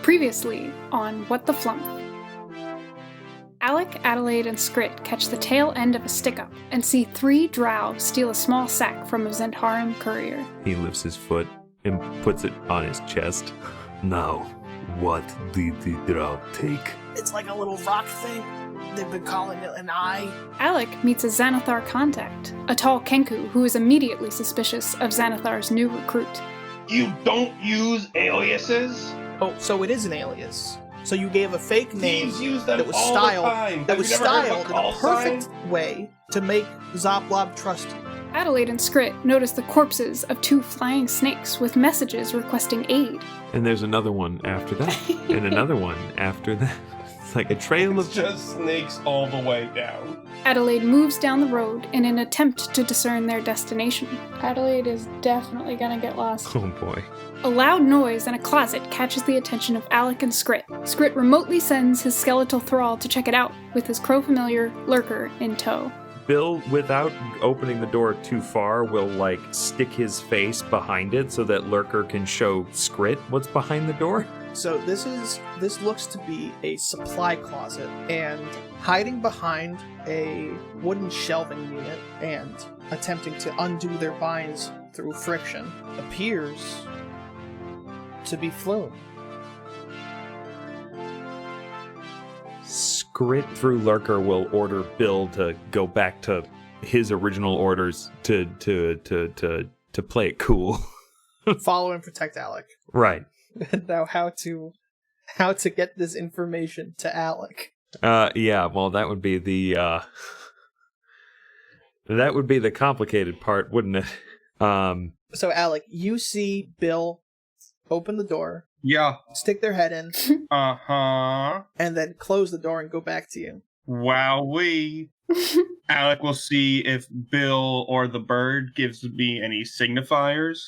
Previously on What the Flumph. Alec, Adelaide, and Skrit catch the tail end of a stick-up and see 3 Drow steal a small sack from a Zentarim courier. He lifts his foot and puts it on his chest. Now, what did the Drow take? It's like a little rock thing. They've been calling it an eye. Alec meets a Xanathar contact, a tall Kenku who is immediately suspicious of Xanathar's new recruit. You don't use aliases? Oh, so it is an alias. So you gave a fake name Use them that was all styled the time. that Have was you never heard of styled in a call perfect sign? way to make Zoplob trust you. Adelaide and Skrit notice the corpses of 2 flying snakes with messages requesting aid. And there's another one after that, and another one after that. It's like a trail It's of... just snakes all the way down. Adelaide moves down the road in an attempt to discern their destination. Adelaide is definitely gonna get lost. Oh boy. A loud noise in a closet catches the attention of Alec and Skrit. Skrit remotely sends his skeletal thrall to check it out, with his crow familiar, Lurker, in tow. Bill, without opening the door too far, will, stick his face behind it so that Lurker can show Skrit what's behind the door. So this looks to be a supply closet, and hiding behind a wooden shelving unit and attempting to undo their binds through friction appears to be Floon. Skrit, through Lurker, will order Bill to go back to his original orders to play it cool. Follow and protect Alec. Right. Now how to get this information to Alec. Yeah, well, that would be the complicated part, wouldn't it? So Alec, you see Bill open the door, Yeah. stick their head in, Uh-huh. and then close the door and go back to you. Wowee. Alec will see if Bill or the bird gives me any signifiers.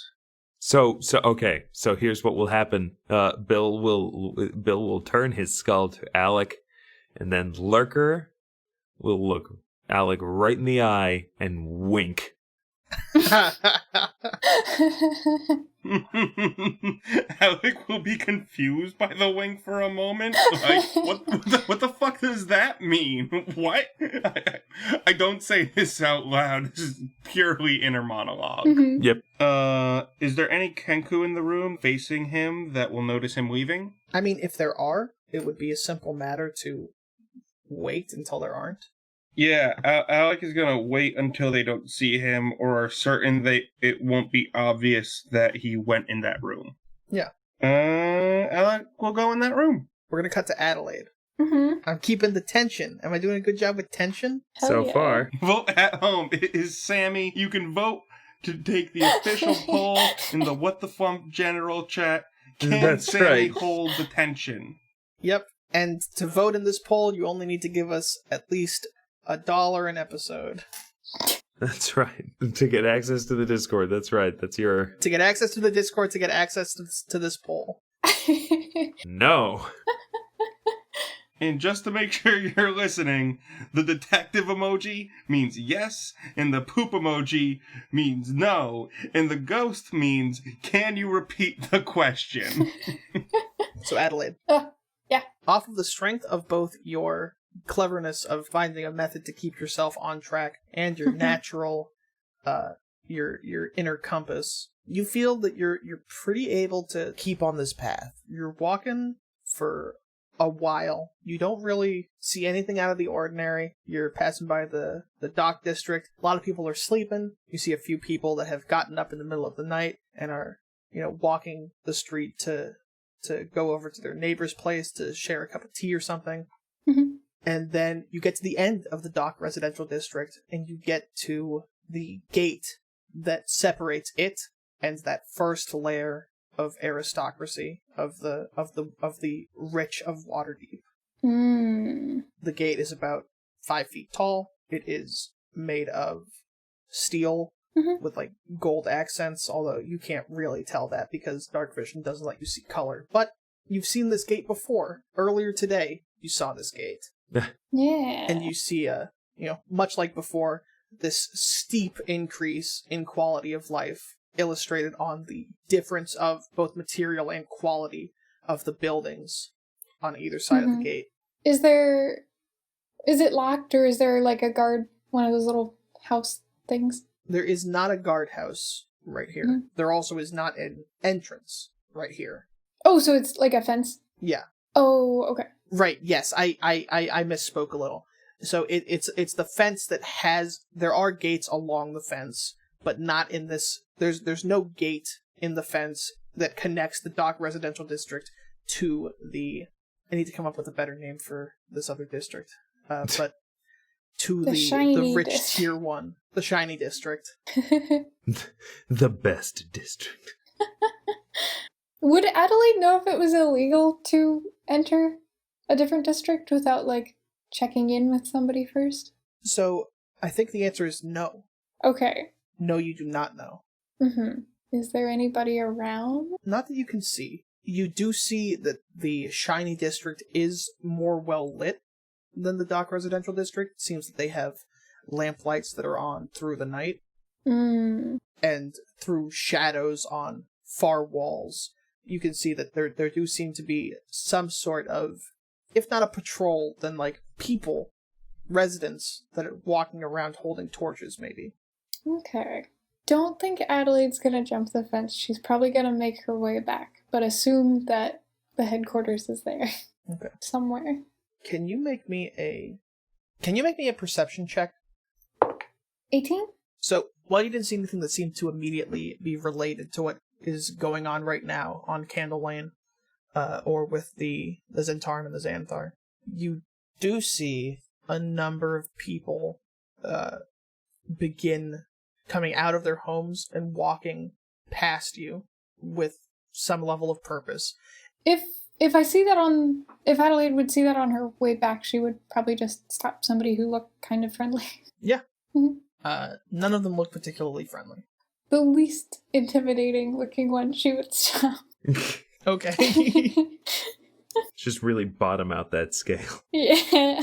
So okay. So here's what will happen. Bill will turn his skull to Alec, and then Lurker will look Alec right in the eye and wink. Alec will be confused by the wink for a moment. Like, what the fuck does that mean? What? I don't say this out loud. This is purely inner monologue. Mhm. Yep. Is there any Kenku in the room facing him that will notice him leaving? I mean, if there are, it would be a simple matter to wait until there aren't. Yeah, Alec is gonna wait until they don't see him or are certain it won't be obvious that he went in that room. Yeah. Alec will go in that room. We're gonna cut to Adelaide. Mm-hmm. I'm keeping the tension. Am I doing a good job with tension? So far. Vote at home. It is Sammy. You can vote to take the official poll in the What the Flumph general chat. Can That's Sammy right. hold the tension? Yep. And to vote in this poll, you only need to give us at least $1 an episode. That's right. To get access to the Discord. That's right. That's your... To get access to the Discord, to get access to this poll. No. And just to make sure you're listening, the detective emoji means yes, and the poop emoji means no, and the ghost means, can you repeat the question? So Adelaide. Yeah. Off of the strength of both your cleverness of finding a method to keep yourself on track and your natural your inner compass, you feel that you're pretty able to keep on this path. You're walking for a while. You don't really see anything out of the ordinary. You're passing by the dock district. A lot of people are sleeping. You see a few people that have gotten up in the middle of the night and are, walking the street to go over to their neighbor's place to share a cup of tea or something. Mhm. And then you get to the end of the dock residential district and you get to the gate that separates it and that first layer of aristocracy of the rich of Waterdeep. Mm. The gate is about 5 feet tall. It is made of steel with gold accents, although you can't really tell that because dark vision doesn't let you see color. But you've seen this gate before. Earlier today, you saw this gate. Yeah. And you see much like before, this steep increase in quality of life illustrated on the difference of both material and quality of the buildings on either side of the gate. Is it locked, or is there like a guard, one of those little house things? There is not a guardhouse right here. Mm-hmm. There also is not an entrance right here. Oh, so it's like a fence? Yeah. Oh, okay. Right, yes, I misspoke a little. So it's the fence that there are gates along the fence, but not in this. There's no gate in the fence that connects the Dock Residential District to the. I need to come up with a better name for this other district, but to the rich district. tier 1, the shiny district. The best district. Would Adelaide know if it was illegal to enter a different district without, like, checking in with somebody first? So, I think the answer is no. Okay. No, you do not know. Mm-hmm. Is there anybody around? Not that you can see. You do see that the shiny district is more well lit than the Dock Residential District. It seems that they have lamp lights that are on through the night. Mm. And through shadows on far walls. You can see that there do seem to be some sort of, if not a patrol, then like people, residents that are walking around holding torches, maybe. Okay. Don't think Adelaide's gonna jump the fence. She's probably gonna make her way back, but assume that the headquarters is there. Okay. Somewhere. Can you make me a perception check? 18? So, while you didn't see anything that seemed to immediately be related to what is going on right now on Candle Lane, or with the Zentarim and the Xanthar, you do see a number of people begin coming out of their homes and walking past you with some level of purpose. If Adelaide would see that on her way back, she would probably just stop somebody who looked kind of friendly. Yeah. Mm-hmm. None of them look particularly friendly. The least intimidating looking one she would stop. Okay. Just really bottom out that scale. Yeah.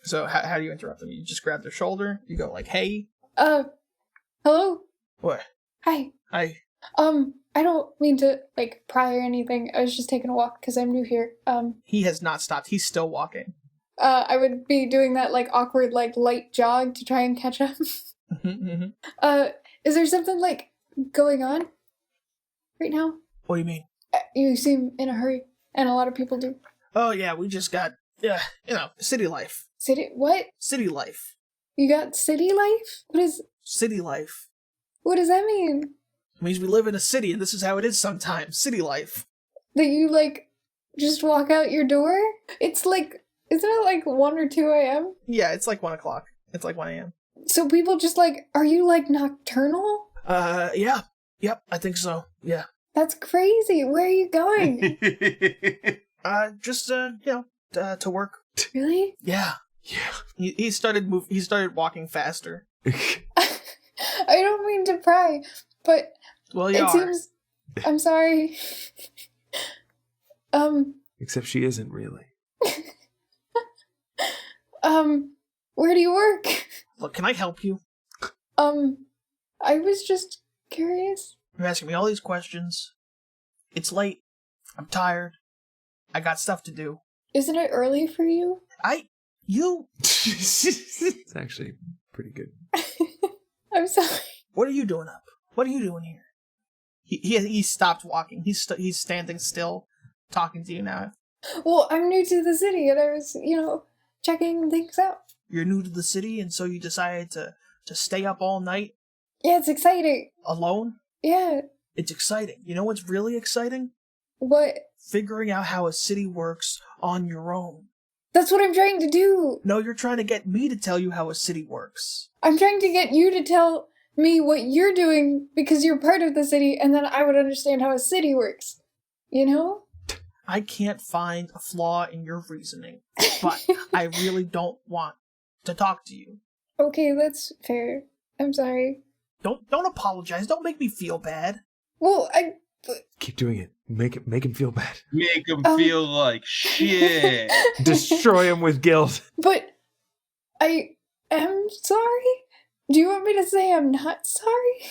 So how do you interrupt them? You just grab their shoulder, you go like, hey. Hello? What? Hi. Hi. I don't mean to, like, pry or anything. I was just taking a walk because I'm new here. He has not stopped. He's still walking. I would be doing that, like, awkward, like, light jog to try and catch up. Mm-hmm. Is there something, like, going on right now? What do you mean? You seem in a hurry, and a lot of people do. Oh, yeah, we just got, city life. What? City life. You got city life? City life. What does that mean? It means we live in a city, and this is how it is sometimes. City life. That you, like, just walk out your door? It's like, isn't it like 1 or 2 a.m.? Yeah, it's like 1 o'clock. It's like 1 a.m. So people just, like, are you, like, nocturnal? Yeah. Yep, I think so. Yeah. That's crazy. Where are you going? To work. Really? Yeah. Yeah. He started walking faster. I don't mean to pry, but well, it seems... I'm sorry. Except she isn't really. Where do you work? Look, can I help you? I was just curious. You're asking me all these questions. It's late. I'm tired. I got stuff to do. Isn't it early for you? It's actually pretty good. I'm sorry. What are you doing up? What are you doing here? He stopped walking. He's standing still, talking to you now. Well, I'm new to the city, and I was, checking things out. You're new to the city, and so you decided to stay up all night? Yeah, it's exciting. Alone? Yeah. It's exciting. You know what's really exciting? What? Figuring out how a city works on your own. That's what I'm trying to do. No, you're trying to get me to tell you how a city works. I'm trying to get you to tell me what you're doing because you're part of the city, and then I would understand how a city works. You know? I can't find a flaw in your reasoning, but I really don't want to talk to you. Okay, that's fair. I'm sorry. Don't apologize. Don't make me feel bad. Well, Keep doing it. Make him feel bad. Make him feel like shit. Destroy him with guilt. But I am sorry? Do you want me to say I'm not sorry?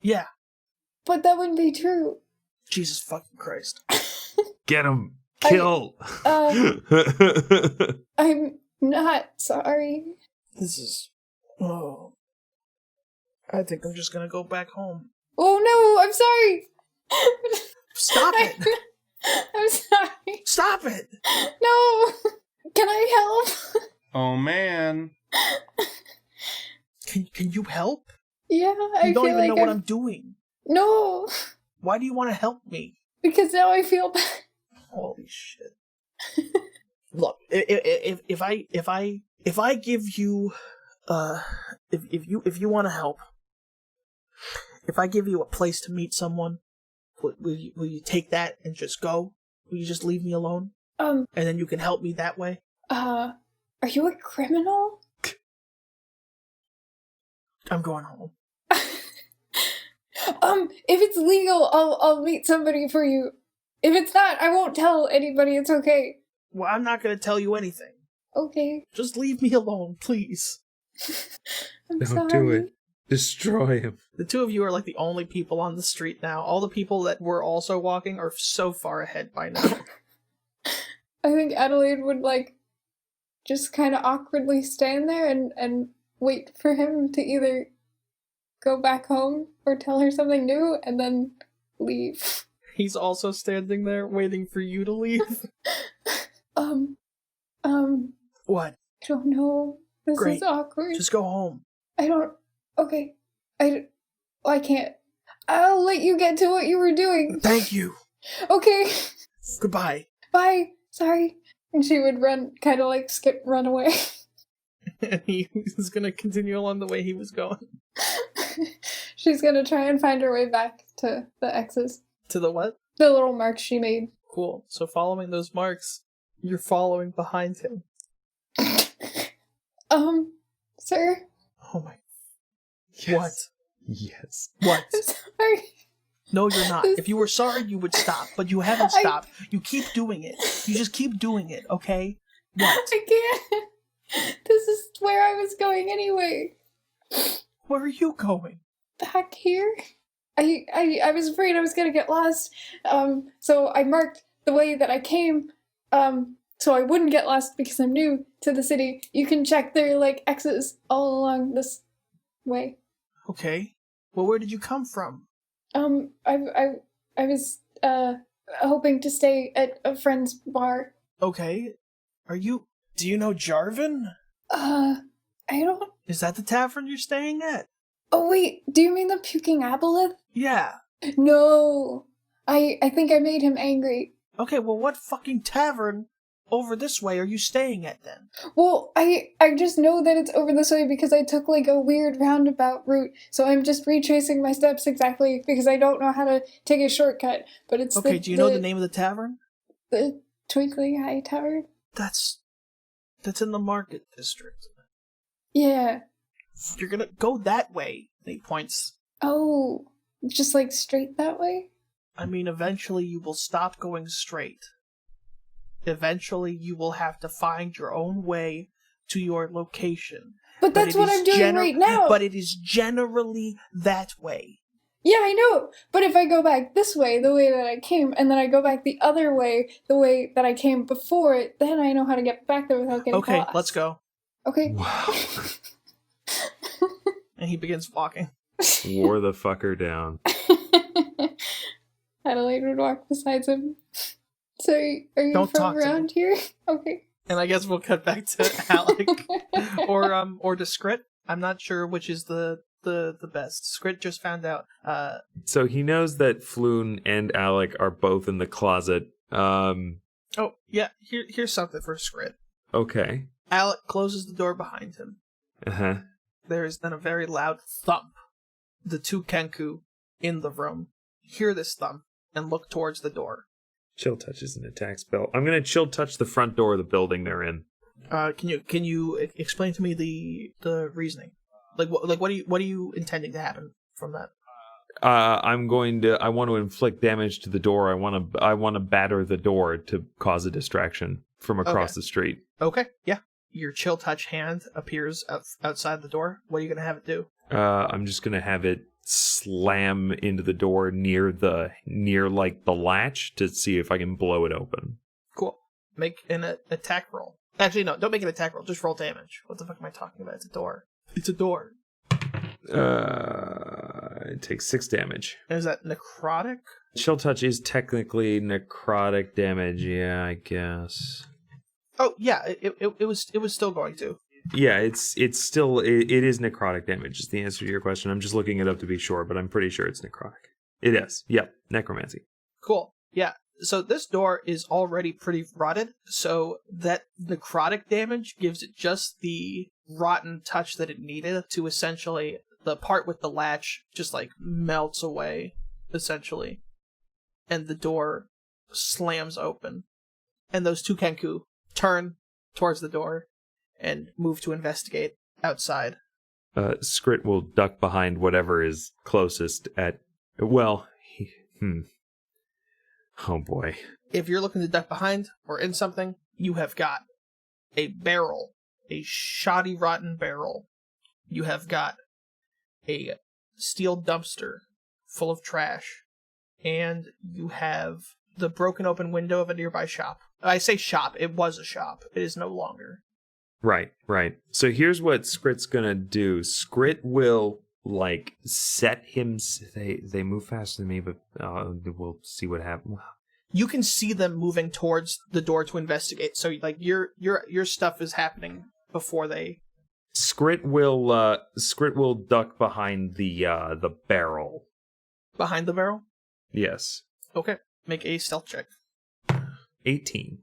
Yeah. But that wouldn't be true. Jesus fucking Christ. Get him. Kill. I'm not sorry. This is... Oh. I think I'm just gonna go back home. Oh no, I'm sorry. Stop it! I'm sorry. Stop it! No. Can I help? Oh, man. Can you help? Yeah, I You don't feel even know like what I'm doing. No, Why do you want to help me? because now I feel bad. Holy shit! Look, if I give you, if you want to help, if I give you a place to meet someone, will you take that and just go? Will you just leave me alone? And then you can help me that way? Are you a criminal? I'm going home. If it's legal, I'll meet somebody for you. If it's not, I won't tell anybody. It's okay. Well, I'm not gonna tell you anything. Okay. Just leave me alone, please. I'm Don't sorry. do it. Destroy him. The two of you are like the only people on the street now. All the people that were also walking are so far ahead by now. I think Adelaide would like just kind of awkwardly stand there and wait for him to either go back home or tell her something new and then leave. He's also standing there waiting for you to leave. What? I don't know. This Great. is awkward. Just go home. I don't. Okay. I can't. I'll let you get to what you were doing. Thank you. Okay. Goodbye. Bye. Sorry. And she would run, kind of like run away. And he was gonna continue along the way he was going. She's gonna try and find her way back to the X's. To the what? The little marks she made. Cool. So following those marks, you're following behind him. Sir? Oh my... Yes. What? Yes. What? I'm sorry. No, you're not. If you were sorry, you would stop, but you haven't stopped. You keep doing it. You just keep doing it, okay? What? I can't. This is where I was going anyway. Where are you going? Back here? I was afraid I was gonna get lost. So I marked the way that I came, so I wouldn't get lost because I'm new to the city. You can check there are like X's all along this way. Okay. Well, where did you come from? I was hoping to stay at a friend's bar. Okay. Do you know Jarvan? I don't... Is that the tavern you're staying at? Oh wait, do you mean the puking aboleth? Yeah. No. I think I made him angry. Okay, well what fucking tavern over this way are you staying at then? Well, I just know that it's over this way because I took like a weird roundabout route, so I'm just retracing my steps exactly because I don't know how to take a shortcut, but it's okay, do you know the name of the tavern? The Twinkling Eye Tavern? That's in the market district. Yeah. You're gonna go that way. And he points. Oh, just like straight that way? I mean, eventually you will stop going straight. Eventually you will have to find your own way to your location. But that's what I'm doing right now. But it is generally that way. Yeah, I know. But if I go back this way, the way that I came, and then I go back the other way, the way that I came before it, then I know how to get back there without getting Okay, lost. let's go. Okay. Wow. And he begins walking. Wore the fucker down. Adelaide would walk beside him. So, are you Don't from talk to around here? Okay. And I guess we'll cut back to Alec or to Skrit. I'm not sure which is the best. Skrit just found out. So he knows that Floon and Alec are both in the closet. Oh yeah. Here's something for Skrit. Okay. Alec closes the door behind him. Uh-huh. There is then a very loud thump. The two Kenku in the room hear this thump and look towards the door. Chill touch is an attack spell. I'm gonna chill touch the front door of the building they're in. Can you explain to me the reasoning? What are you intending to happen from that? I want to inflict damage to the door. I want to batter the door to cause a distraction from across the street. Okay, yeah. Your chill touch hand appears outside the door. What are you gonna have it do? I'm just gonna have it slam into the door near like the latch to see if I can blow it open. Cool. Make an attack roll. Actually, no, don't make an attack roll. Just roll damage. What the fuck am I talking about? It's a door. It's a door. It takes 6 damage. And is that necrotic? Chill touch is technically necrotic damage. Yeah, I guess. Oh yeah, it was still going to. Yeah, it's still it is necrotic damage. Is the answer to your question? I'm just looking it up to be sure, but I'm pretty sure it's necrotic. It is. Yep, necromancy. Cool. Yeah. So this door is already pretty rotted, so that necrotic damage gives it just the rotten touch that it needed to essentially the part with the latch just like melts away, essentially. And the door slams open. And those 2 Kenku turn towards the door and move to investigate outside. Skrit will duck behind whatever is closest at... Well, oh boy. If you're looking to duck behind or in something, you have got a barrel. A shoddy, rotten barrel. You have got a steel dumpster full of trash. And you have the broken open window of a nearby shop. I say shop, it was a shop. It is no longer. Right. So here's what Skrit's gonna do. Skrit will, like, set him... They move faster than me, but we'll see what happens. You can see them moving towards the door to investigate. So, like, your stuff is happening before they... Skrit will duck behind the barrel. Behind the barrel? Yes. Okay. Make a stealth check. 18.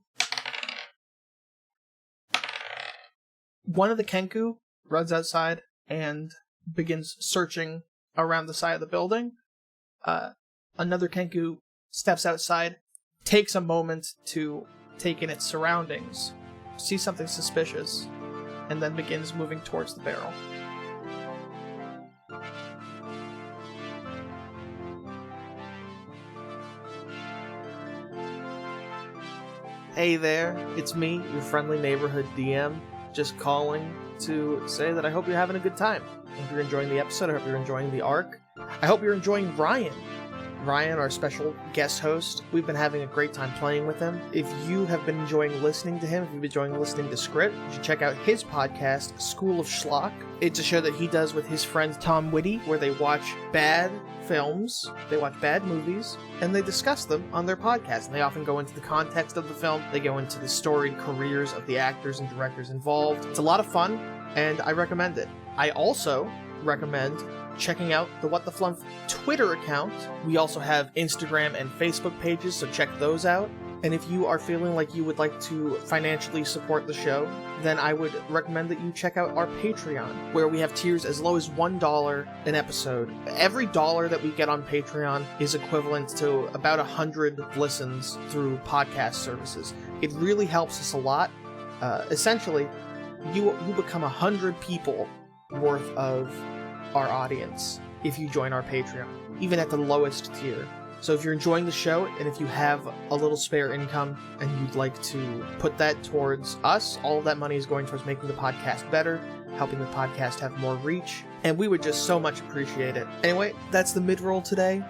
One of the Kenku runs outside and begins searching around the side of the building. Another Kenku steps outside, takes a moment to take in its surroundings, sees something suspicious, and then begins moving towards the barrel. Hey there, it's me, your friendly neighborhood DM, just calling to say that I hope you're having a good time. I hope you're enjoying the episode, I hope you're enjoying the arc. I hope you're enjoying Ryan. Ryan, our special guest host. We've been having a great time playing with him. If you have been enjoying listening to him, if you've been enjoying listening to Skrit, you should check out his podcast, School of Schlock. It's a show that he does with his friend Tom Whitty, where they watch bad films, they watch bad movies, and they discuss them on their podcast. And they often go into the context of the film, they go into the storied careers of the actors and directors involved. It's a lot of fun, and I recommend it. I also recommend checking out the What the Flumph Twitter account. We also have Instagram and Facebook pages, so check those out. And if you are feeling like you would like to financially support the show, then I would recommend that you check out our Patreon, where we have tiers as low as $1 an episode. Every dollar that we get on Patreon is equivalent to about 100 listens through podcast services. It really helps us a lot. Essentially, you become 100 people worth of our audience if you join our Patreon, even at the lowest tier. So if you're enjoying the show, and if you have a little spare income and you'd like to put that towards us, all of that money is going towards making the podcast better, helping the podcast have more reach, and we would just so much appreciate it. Anyway, that's the mid-roll today.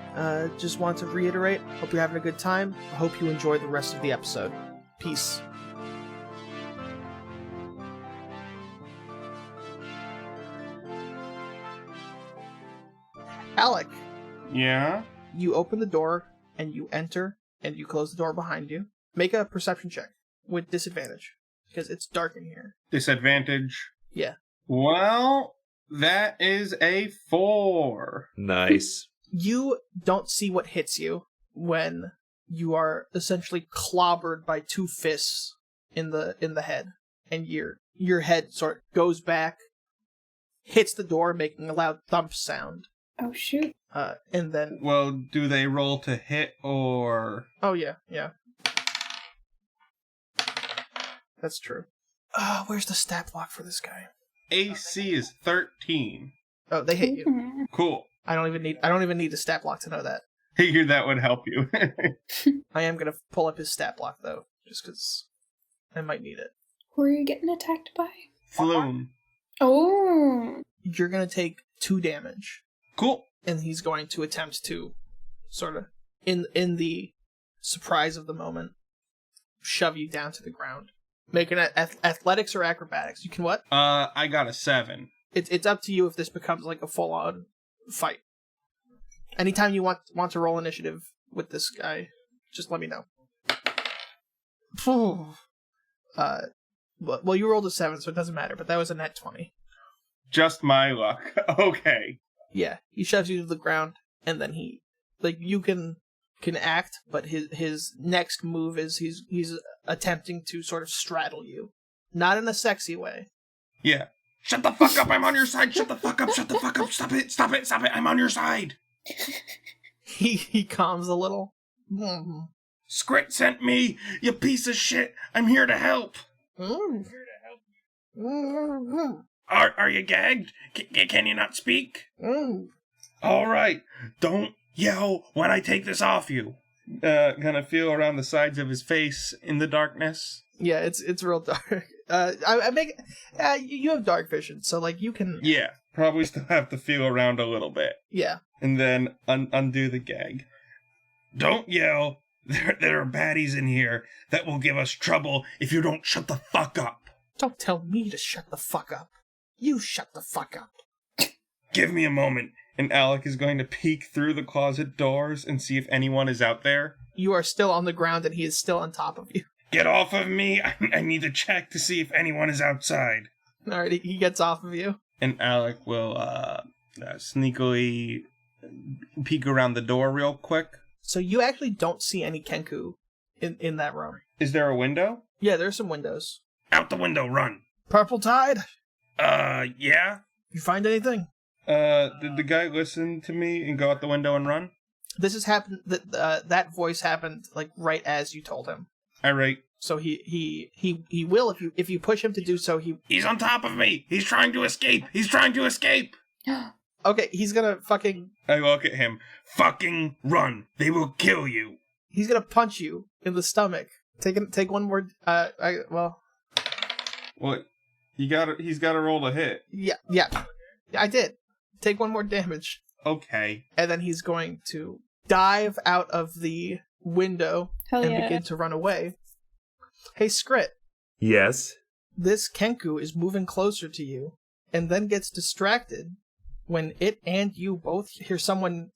Just want to reiterate, hope you're having a good time. I hope you enjoy the rest of the episode. Peace. Alec. Yeah? You open the door, and you enter, and you close the door behind you. Make a perception check with disadvantage, because it's dark in here. Disadvantage? Yeah. Well, that is a 4. Nice. You don't see what hits you when you are essentially clobbered by 2 fists in the head, and your head sort of goes back, hits the door, making a loud thump sound. Oh, shoot. And then... Well, do they roll to hit, or... Oh, yeah. That's true. Where's the stat block for this guy? AC is 13. Oh, they hit you. Cool. I don't even need the stat block to know that. Figured that would help you. I am gonna pull up his stat block, though, just because I might need it. Who are you getting attacked by? Floon. Oh! You're gonna take 2 damage. Cool. and he's going to attempt to sort of, in the surprise of the moment, shove you down to the ground. Make an athletics or acrobatics. You can what? I got a 7. It's up to you if this becomes like a full-on fight. Anytime you want to roll initiative with this guy, just let me know. Well, you rolled a 7, so it doesn't matter, but that was a net 20. Just my luck. Okay. Yeah, he shoves you to the ground, and then he, like, you can act, but his next move is he's attempting to sort of straddle you. Not in a sexy way. Yeah. Shut the fuck up, I'm on your side! Shut the fuck up, shut the fuck up, stop it, I'm on your side! He calms a little. Skrit sent me, you piece of shit! I'm here to help! Are you gagged? Can you not speak? Alright, don't yell when I take this off you. Gonna feel around the sides of his face in the darkness. Yeah, it's real dark. You have dark vision, so like you can. Yeah, probably still have to feel around a little bit. Yeah. And then undo the gag. Don't yell. There are baddies in here that will give us trouble if you don't shut the fuck up. Don't tell me to shut the fuck up. You shut the fuck up. Give me a moment, and Alec is going to peek through the closet doors and see if anyone is out there. You are still on the ground and he is still on top of you. Get off of me! I need to check to see if anyone is outside. Alright, he gets off of you. And Alec will sneakily peek around the door real quick. So you actually don't see any Kenku in that room. Is there a window? Yeah, there's some windows. Out the window, run! Purple Tide? Yeah? You find anything? Did the guy listen to me and go out the window and run? This has happened, that voice happened, like, right as you told him. Alright. So he will, if you push him to do so, He's on top of me! He's trying to escape! Okay, he's gonna fucking... I look at him. Fucking run! They will kill you! He's gonna punch you in the stomach. Take one more, What? He's gotta roll to hit. Yeah. I did. Take one more damage. Okay. And then he's going to dive out of the window begin to run away. Hey, Skrit. Yes? This Kenku is moving closer to you, and then gets distracted when it and you both hear someone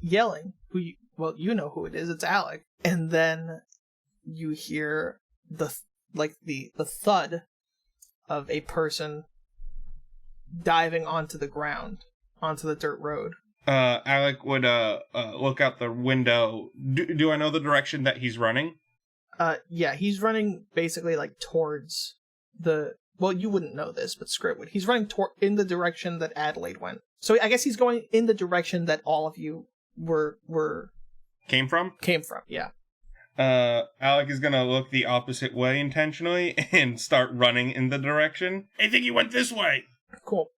yelling. You know who it is. It's Alec. And then you hear the thud of a person diving onto the ground, onto the dirt road. Alec would look out the window. Do I know the direction that he's running? Yeah, he's running basically like towards the... Well, you wouldn't know this, but Skrit would. He's running in the direction that Adelaide went. So I guess he's going in the direction that all of you were... Came from, yeah. Alec is gonna look the opposite way intentionally and start running in the direction. I think he went this way. Cool.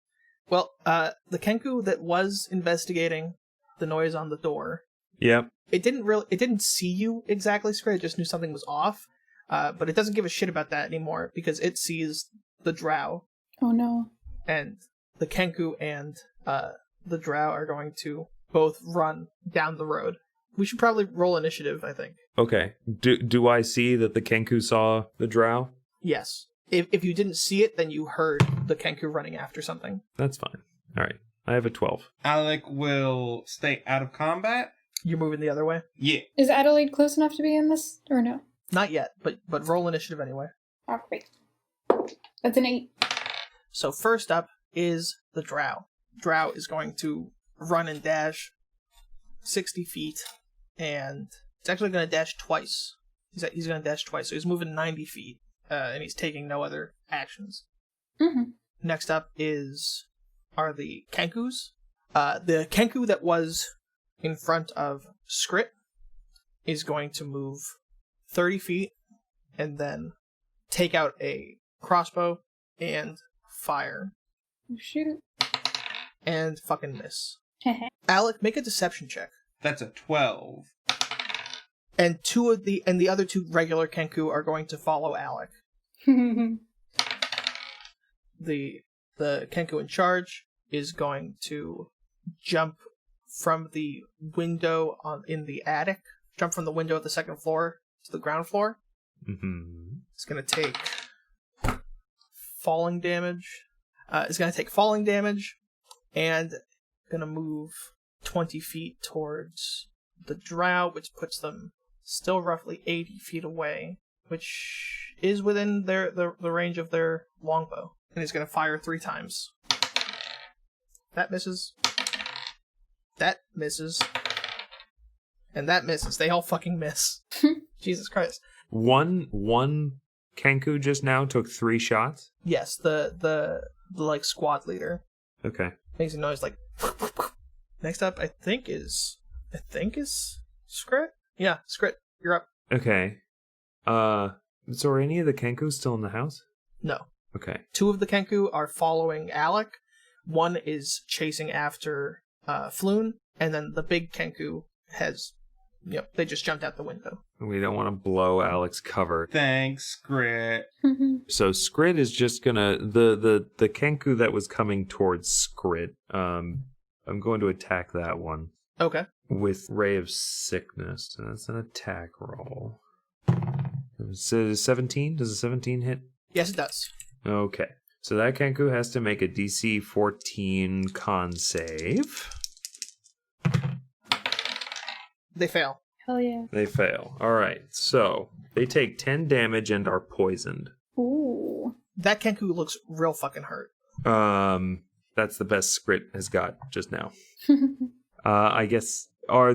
Well, the Kenku that was investigating the noise on the door... Yep. It didn't see you exactly, Skrit. It just knew something was off. But it doesn't give a shit about that anymore because it sees the Drow. Oh no. And the Kenku and the Drow are going to both run down the road. We should probably roll initiative, I think. Okay. Do I see that the Kenku saw the Drow? Yes. If you didn't see it, then you heard the Kenku running after something. That's fine. All right. I have a 12. Alec will stay out of combat. You're moving the other way? Yeah. Is Adelaide close enough to be in this, or no? Not yet, but roll initiative anyway. Oh, great. That's an 8. So first up is the Drow. Drow is going to run and dash 60 feet, and it's actually going to dash twice. He's going to dash twice, so he's moving 90 feet, and he's taking no other actions. Mm-hmm. Next up are the Kenkus. The Kenku that was in front of Skrit is going to move 30 feet and then take out a crossbow and fire. Oh, shoot. And fucking miss. Alec, make a deception check. That's a 12. And the other two regular Kenku are going to follow Alec. The Kenku in charge is going to jump from the window in the attic. Jump from the window of the second floor to the ground floor. Mm-hmm. It's going to take falling damage. It's going to take falling damage, and going to move 20 feet towards the Drow, which puts them still roughly 80 feet away, which is within the range of their longbow. And he's going to fire 3 times. That misses. That misses. And that misses. They all fucking miss. Jesus Christ. One Kenku just now took 3 shots? Yes, the like squad leader. Okay. Makes a noise like Next up I think is Skrit? Yeah, Skrit, you're up. Okay. So are any of the Kenku still in the house? No. Okay. 2 of the Kenku are following Alec. 1 is chasing after Floon, and then the big Kenku has they just jumped out the window. We don't want to blow Alec's cover. Thanks, Skrit. So Skrit is just gonna the Kenku that was coming towards Skrit. I'm going to attack that one. Okay. With Ray of Sickness. So that's an attack roll. So 17? Does a 17 hit? Yes, it does. Okay. So that Kenku has to make a DC 14 con save. They fail. Hell yeah. They fail. All right. So they take 10 damage and are poisoned. Ooh. That Kenku looks real fucking hurt. That's the best Skrit has got just now. I guess are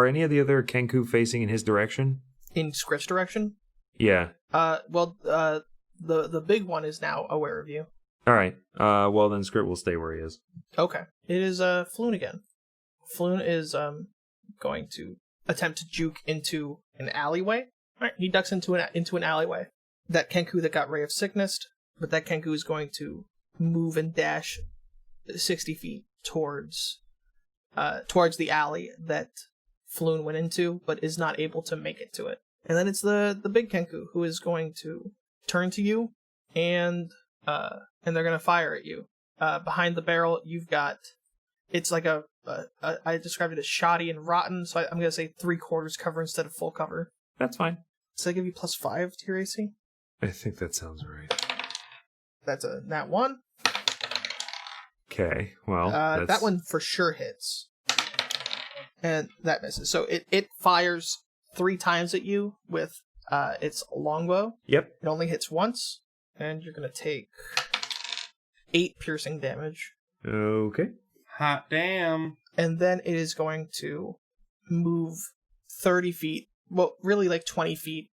any of the other Kenku facing in his direction? In Skrit's direction? Yeah. The big one is now aware of you. All right. Well then Skrit will stay where he is. Okay. It is Floon again. Floon is going to attempt to juke into an alleyway. All right, he ducks into an alleyway. That Kenku that got Ray of Sickness, but that Kenku is going to move and dash 60 feet towards the alley that Floon went into, but is not able to make it to it. And then it's the big Kenku who is going to turn to you, and they're going to fire at you. Behind the barrel, you've got, it's like I described it as shoddy and rotten, so I'm going to say 3/4 cover instead of full cover. That's fine. Does that give you +5 to your AC? I think that sounds right. That's a nat 1. Okay, well, that one for sure hits. And that misses. So it fires 3 times at you with its longbow. Yep. It only hits once, and you're going to take 8 piercing damage. Okay. Hot damn. And then it is going to move 30 feet, well, really like 20 feet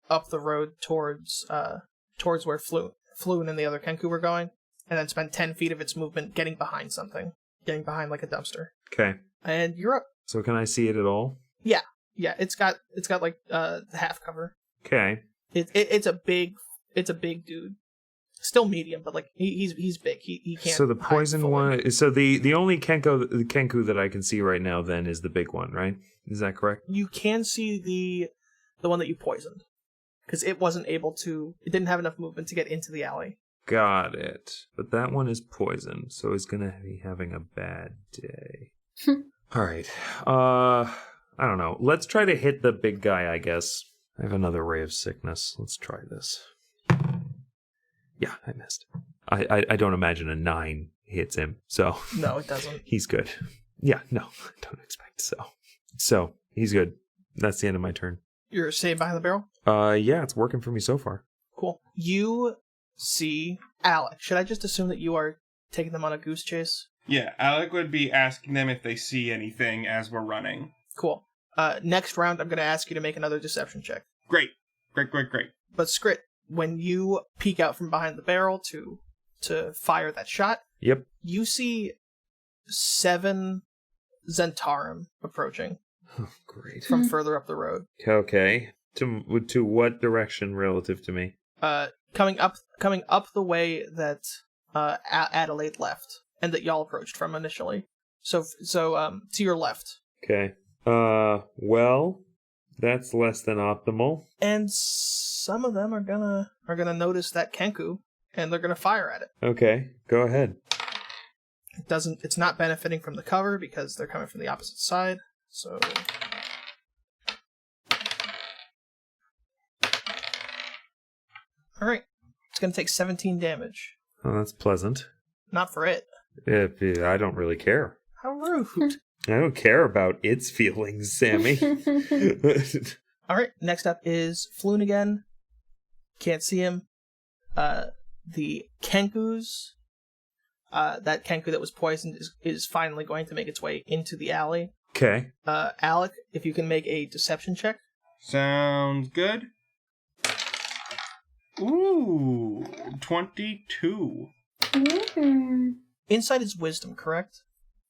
up the road towards where Floon and the other Kenku were going, and then spend 10 feet of its movement getting behind something, getting behind like a dumpster. Okay. And you're up. So can I see it at all? Yeah, it's got like half cover. Okay. It's a big dude. Still medium, but like he's big. He can't. So the poison hide fully. one. So the only Kenku that I can see right now then is the big one, right? Is that correct? You can see the one that you poisoned, because it wasn't able to. It didn't have enough movement to get into the alley. Got it. But that one is poisoned, so it's gonna be having a bad day. All right. I don't know. Let's try to hit the big guy, I guess. I have another Ray of Sickness. Let's try this. Yeah, I missed. I don't imagine a 9 hits him, so... No, it doesn't. He's good. Yeah, no, I don't expect so. So, he's good. That's the end of my turn. You're staying behind the barrel? Yeah, it's working for me so far. Cool. You see Alec. Should I just assume that you are taking them on a goose chase? Yeah, Alec would be asking them if they see anything as we're running. Cool. Next round, I'm going to ask you to make another deception check. Great. But Skrit, when you peek out from behind the barrel to fire that shot, Yep. you see 7 Zentarum approaching. Oh, great. From further up the road. Okay. To what direction relative to me? Coming up the way that Adelaide left, and that y'all approached from initially. So to your left. Okay. Well, that's less than optimal. And some of them are gonna notice that Kenku, and they're gonna fire at it. Okay, go ahead. It's not benefiting from the cover because they're coming from the opposite side. So all right, it's gonna take 17 damage. Oh, that's pleasant. Not for it. I don't really care. How rude. I don't care about its feelings, Sammy. All right, next up is Floon again. Can't see him. The Kenkus, that Kenku that was poisoned is finally going to make its way into the alley. Okay. Alec, if you can make a deception check. Sounds good. Ooh, 22. Insight is wisdom, correct?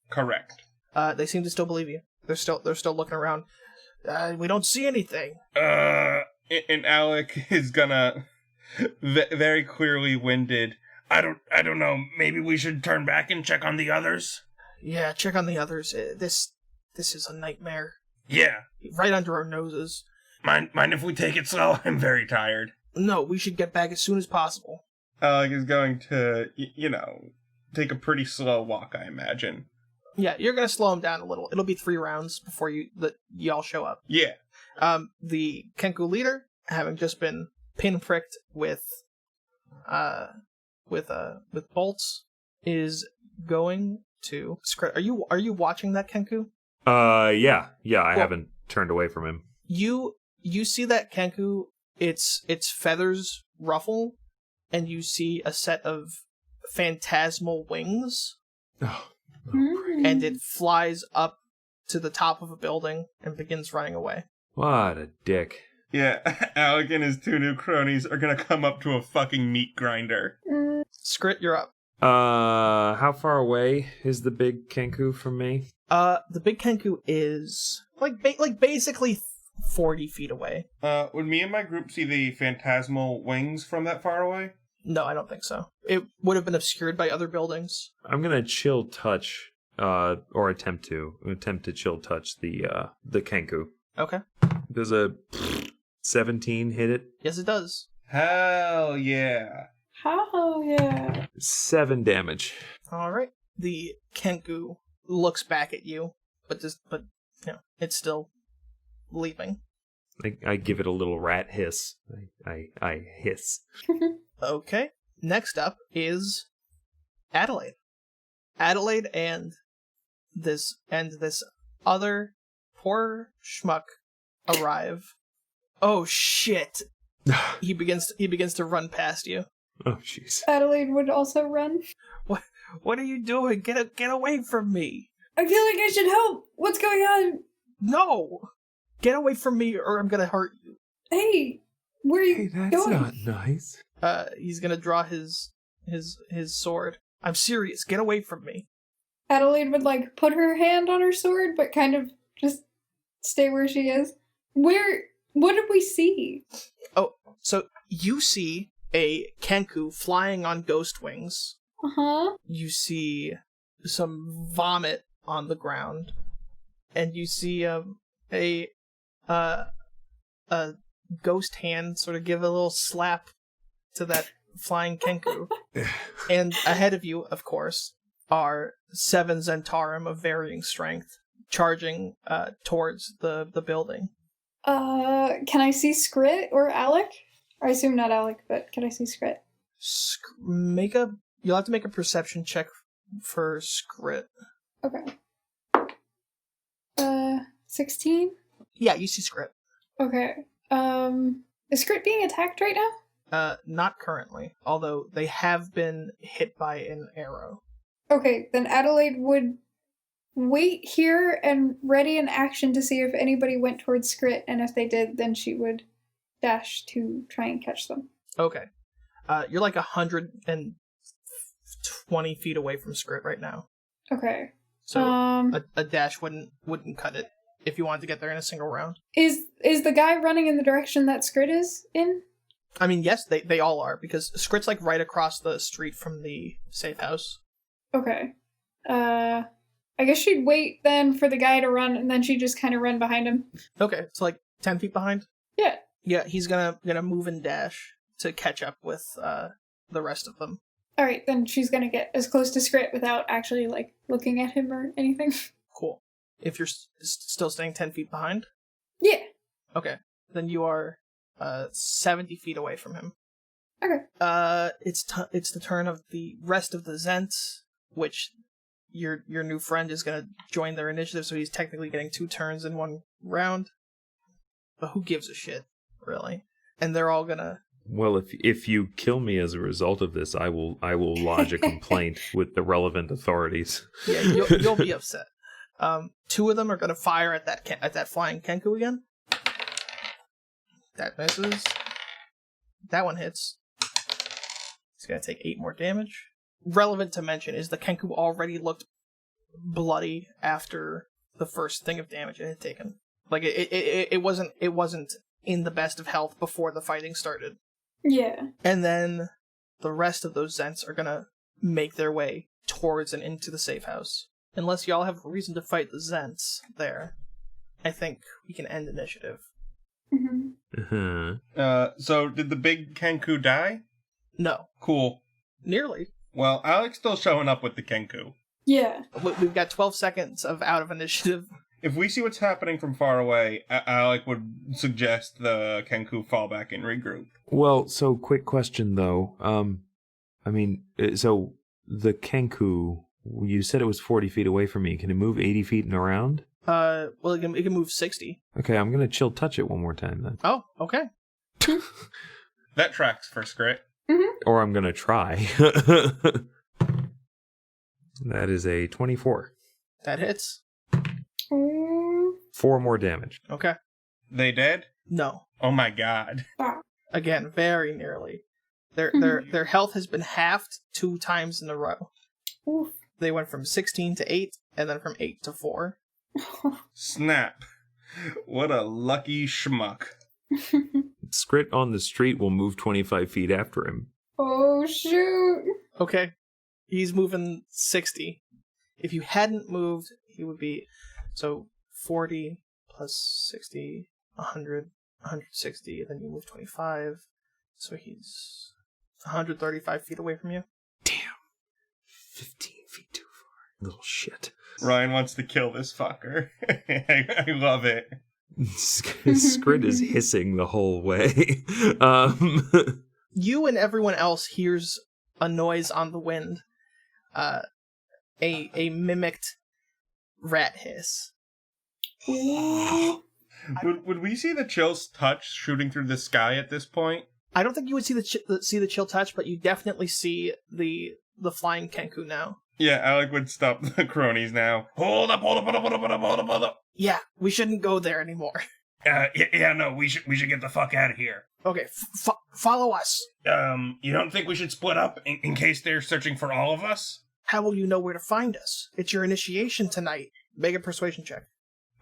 Correct. They seem to still believe you. They're still looking around. We don't see anything. And Alec is gonna very clearly winded. I don't know. Maybe we should turn back and check on the others. Yeah, check on the others. This is a nightmare. Yeah. Right under our noses. Mind if we take it slow? I'm very tired. No, we should get back as soon as possible. Alec is going to, take a pretty slow walk, I imagine. Yeah, you're gonna slow him down a little. It'll be 3 rounds before y'all show up. Yeah. The Kenku leader, having just been pinpricked with bolts, is going to Skrit. Are you watching that Kenku? Yeah. I haven't turned away from him. You see that Kenku, its feathers ruffle, and you see a set of phantasmal wings. Oh. And it flies up to the top of a building and begins running away. What a dick. Yeah, Alec and his 2 new cronies are gonna come up to a fucking meat grinder. Skrit, you're up. How far away is the big Kenku from me? The big Kenku is like basically 40 feet away. Would me and my group see the phantasmal wings from that far away? No, I don't think so. It would have been obscured by other buildings. I'm gonna chill touch, or attempt to chill touch the Kenku. Okay. Does a 17 hit it? Yes, it does. Hell yeah. Hell yeah. 7 damage. All right. The Kenku looks back at you, but it's still leaping. I give it a little rat hiss. I hiss. Okay. Next up is Adelaide. Adelaide and this other poor schmuck arrive. Oh shit! He begins to run past you. Oh jeez. Adelaide would also run. What are you doing? Get away from me! I feel like I should help. What's going on? No! Get away from me, or I'm gonna hurt you. Hey, where are you Hey, that's going? not nice. He's gonna draw his sword. I'm serious. Get away from me. Adelaide would put her hand on her sword, but kind of just stay where she is. What did we see? Oh, so you see a Kenku flying on ghost wings. Uh-huh. You see some vomit on the ground, and you see a ghost hand sort of give a little slap to that flying Kenku. And ahead of you, of course, are 7 Zentarum of varying strength charging towards the building. Can I see Skrit or Alec? I assume not Alec, but can I see Skrit? You'll have to make a perception check for Skrit. Okay. 16? Yeah, you see Skrit. Okay. Is Skrit being attacked right now? Not currently, although they have been hit by an arrow. Okay, then Adelaide would wait here and ready an action to see if anybody went towards Skrit, and if they did, then she would dash to try and catch them. Okay. You're like 120 feet away from Skrit right now. Okay. So a dash wouldn't cut it if you wanted to get there in a single round. Is the guy running in the direction that Skrit is in? I mean, yes, they all are, because Skrit's right across the street from the safe house. Okay. I guess she'd wait then for the guy to run, and then she'd just kind of run behind him. Okay, it's 10 feet behind? Yeah. Yeah, he's gonna move and dash to catch up with the rest of them. Alright, then she's gonna get as close to Skrit without actually, like, looking at him or anything. Cool. If you're still staying 10 feet behind? Yeah. Okay. Then you are 70 feet away from him. Okay. It's the turn of the rest of the Zents, which your new friend is going to join their initiative, so he's technically getting 2 turns in 1 round. But who gives a shit, really? And they're all gonna... Well, if you kill me as a result of this, I will lodge a complaint with the relevant authorities. Yeah, you'll be upset. 2 of them are gonna fire at that flying Kenku again. That misses. That one hits. It's gonna take 8 more damage. Relevant to mention is the Kenku already looked bloody after the first thing of damage it had taken. Like it wasn't in the best of health before the fighting started. Yeah. And then the rest of those Zents are gonna make their way towards and into the safe house. Unless y'all have a reason to fight the Zents there, I think we can end initiative. Uh-huh. So did the big Kenku die? No. Cool. Nearly. Well, Alec's still showing up with the Kenku. Yeah. We've got 12 seconds of out of initiative. If we see what's happening from far away, Alec would suggest the Kenku fall back and regroup. Well, so quick question though. I mean, so the Kenku, you said it was 40 feet away from me. Can it move 80 feet and around? Well, it can move 60. Okay, I'm gonna chill touch it one more time then. Oh, okay. That tracks for Skrit. Or I'm gonna try. That is a 24. That hits. 4 more damage. Okay. They dead? No. Oh my god. Again, very nearly. Their health has been halved 2 times in a row. Oof. They went from 16 to 8, and then from 8 to 4. Snap. What a lucky schmuck. Skrit on the street will move 25 feet after him. Oh, shoot. Okay. He's moving 60. If you hadn't moved, he would be... So, 40 plus 60, 100, 160, and then you move 25. So he's 135 feet away from you. Damn. 15 feet too far. Little shit. Ryan wants to kill this fucker. I love it. Skrit is hissing the whole way. You and everyone else hears a noise on the wind. A mimicked rat hiss. Would we see the chill's touch shooting through the sky at this point? I don't think you would see the chill touch, but you definitely see the flying Kenku now. Yeah, Alec would stop the cronies now. Hold up. Yeah, we shouldn't go there anymore. No, we should get the fuck out of here. Okay, follow us. You don't think we should split up in case they're searching for all of us? How will you know where to find us? It's your initiation tonight. Make a persuasion check.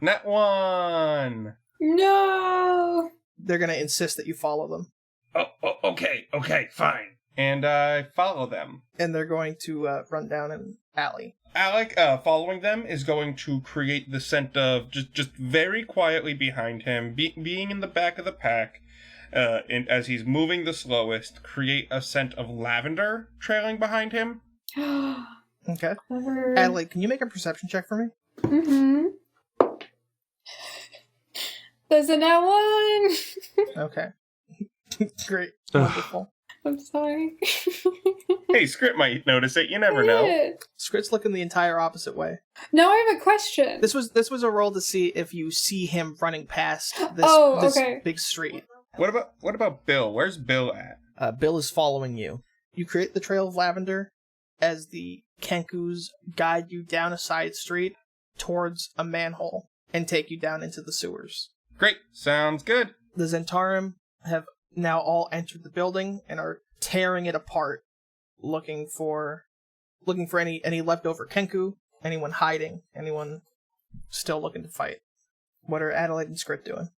Nat 1. No. They're gonna insist that you follow them. Okay, fine. And I follow them. And they're going to run down an alley. Alec, following them, is going to create the scent of just very quietly behind him, being in the back of the pack, and as he's moving the slowest, create a scent of lavender trailing behind him. Okay. Clever. Adelaide, can you make a perception check for me? Mm-hmm. There's a nat 1. Okay. Great. Wonderful. I'm sorry. Hey, Skrit might notice it. You never know. Yeah. Skrit's looking the entire opposite way. Now I have a question. This was a roll to see if you see him running past this, okay. big street. What about Bill? Where's Bill at? Bill is following you. You create the trail of lavender as the Kenkus guide you down a side street towards a manhole and take you down into the sewers. Great. Sounds good. The Zentarim have now all entered the building and are tearing it apart, looking for any leftover Kenku, anyone hiding, anyone still looking to fight. What are Adelaide and Skrit doing?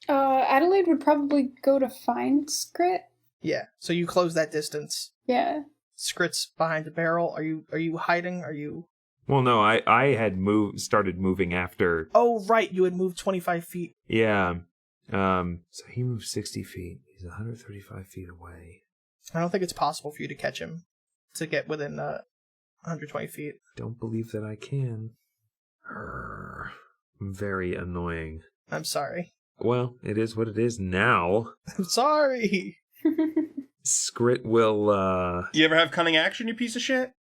Adelaide would probably go to find Skrit. Yeah, so you close that distance. Yeah. Skrit's behind a barrel. Are you hiding? Are you... Well, no, I had started moving after. Oh, right, you had moved 25 feet. Yeah. So he moved 60 feet. He's 135 feet away. I don't think it's possible for you to catch him to get within 120 feet. Don't believe that I can. Very annoying. I'm sorry. Well, it is what it is now. I'm sorry. Skrit will, You ever have cunning action, you piece of shit?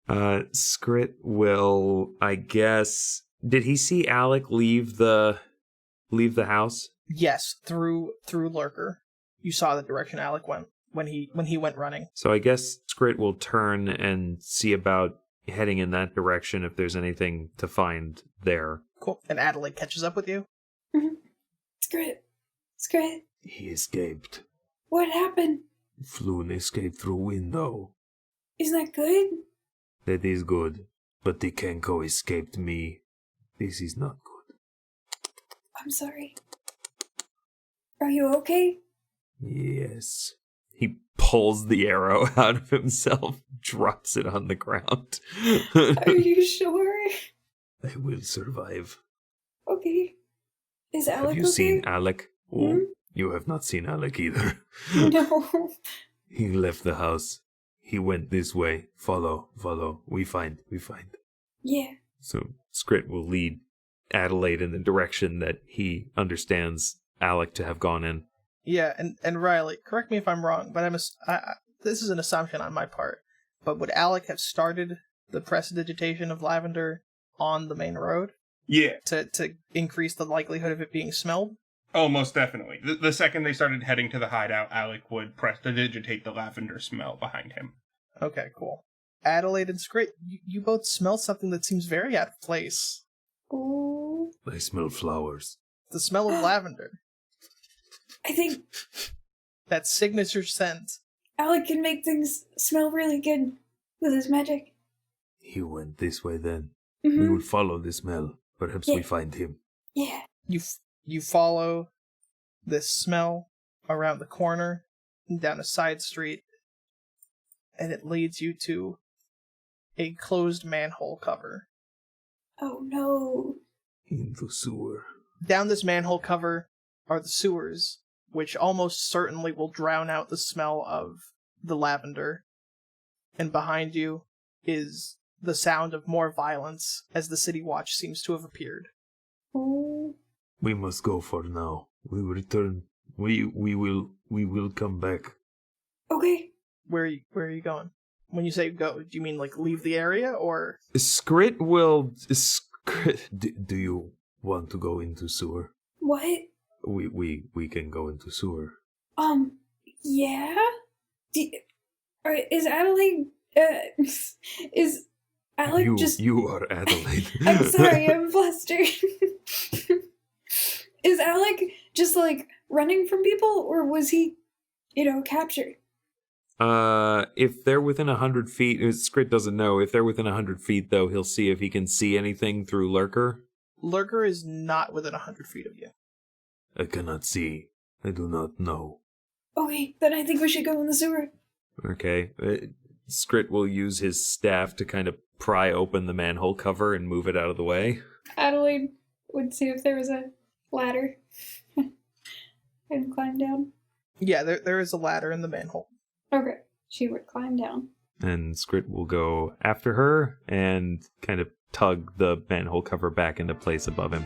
Skrit will, I guess... Did he see Alec leave the house? Yes, through Lurker. You saw the direction Alec went when he went running. So I guess Skrit will turn and see about heading in that direction if there's anything to find there. Cool. And Adelaide catches up with you. Skrit, He escaped. what happened? Floon escaped through window. Isn't that good? That is good. But the Kenko escaped me. This is not good. I'm sorry. Are you okay? Yes. He pulls the arrow out of himself, drops it on the ground. Are you sure? I will survive. Okay. Is Alec Have you okay? seen Alec? Oh, Hmm? you have not seen Alec either. No. He left the house. He went this way. Follow. We find. Yeah. So Skrit will lead Adelaide in the direction that he understands Alec to have gone in. Yeah, and Riley, correct me if I'm wrong, but this is an assumption on my part. But would Alec have started the prestidigitation of lavender on the main road Yeah. to increase the likelihood of it being smelled? Oh, most definitely. The second they started heading to the hideout, Alec would prestidigitate the lavender smell behind him. Okay, cool. Adelaide and Skrit, you both smell something that seems very out of place. Oh. I smell flowers. The smell of lavender. I think That signature scent. Alec can make things smell really good with his magic. He went this way then. Mm-hmm. We will follow the smell. Perhaps Yeah. we find him. Yeah. You follow this smell around the corner and down a side street, and it leads you to a closed manhole cover. Oh no. In the sewer. Down this manhole cover are the sewers, which almost certainly will drown out the smell of the lavender. And behind you is the sound of more violence as the City Watch seems to have appeared. Oh. We must go for now. We will return. We will come back. Okay. Where are you going? When you say go, do you mean like leave the area or? Skrit will... Do you want to go into sewer? What? We can go into sewer. Yeah? Is Adelaide, is Alec You are Adelaide. I'm sorry, I'm flustered. Is Alec just, like, running from people, or was he, captured? If they're within 100 feet, Skrit doesn't know. If they're within 100 feet, though, he'll see if he can see anything through Lurker. Lurker is not within 100 feet of you. I cannot see. I do not know. Okay, then I think we should go in the sewer. Okay. Skrit will use his staff to kind of pry open the manhole cover and move it out of the way. Adelaide would see if there was a ladder and climb down. Yeah, there is a ladder in the manhole. Okay, she would climb down. And Skrit will go after her and kind of tug the manhole cover back into place above him.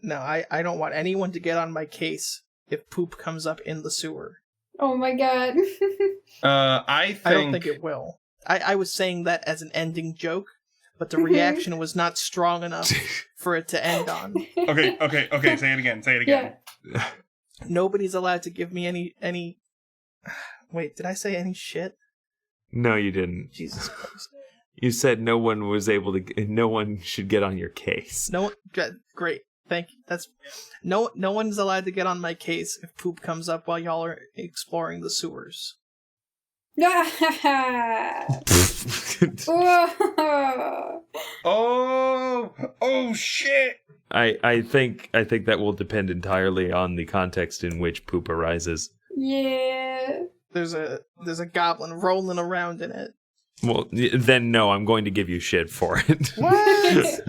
No, I don't want anyone to get on my case if poop comes up in the sewer. Oh my god. I don't think it will. I was saying that as an ending joke, but the reaction was not strong enough for it to end on. Okay, say it again. Yeah. Nobody's allowed to give me any... Wait, did I say any shit? No, you didn't. Jesus Christ. You said no one was able to. No one should get on your case. No, great. Thank you. That's no one's allowed to get on my case if poop comes up while y'all are exploring the sewers. Oh shit! I think that will depend entirely on the context in which poop arises. Yeah. There's a goblin rolling around in it. Well, then no, I'm going to give you shit for it. What?